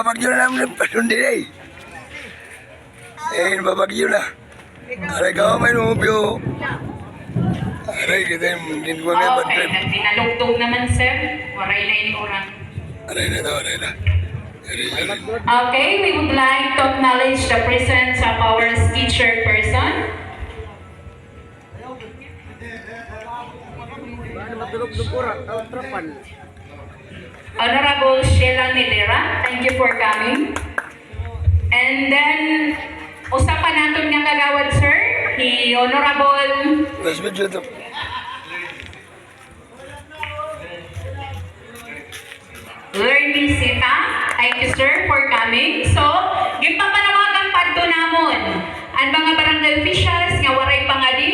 babagyo na namin ng pasundi na eh. Babagyo na. Aray ka may nubyo. Aray kita yung ginagawa nga bad trip. Okay, pinalugtog naman sir. Waray na ini orang. Aray na daw, aray na. Okay, we would like to acknowledge the presence of our teacher person. Honorable Sheila Nilera, thank you for coming. And then, usapan natin nga kagawad sir, ni Honorable Last video to. Lerny Sita, thank you sir for coming. So, gipapanawagan padto namon ang mga barangay officials nga waray pangadi,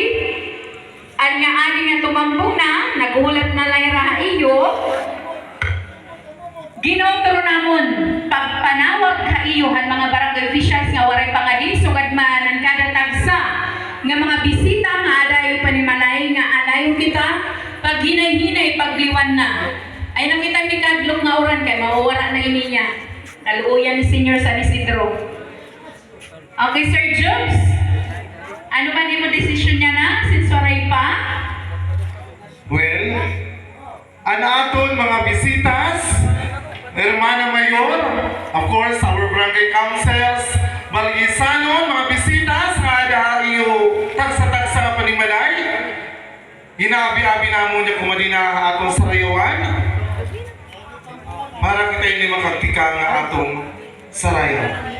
ang nga ani nga tumambong na, naghulat na lang raha iyo, ginotro namon pagpanawag ka iyo ang mga barangay officials nga waray pangadi, sugad man ang kada tagsa nga mga bisita nga adayo panimalay nga adayo kita pag hinay-hinay pagliwan na. Ay nakita ni Kadlok nga oran kay mawawala na ini niya. Kaluuyan ni Senior San Isidro. Okay, Sir Jobs. Ano ba ni mo desisyon niya na? Since waray pa? Well, aton mga bisitas, Hermana Mayor, of course, our barangay councils, Balgisanon, mga bisitas, nga dahil tagsa-tagsa nga panimalay, hinabi-abi na mo niya kumadina atong sarayawan, para kita hindi makagtika nga atong sarayawan.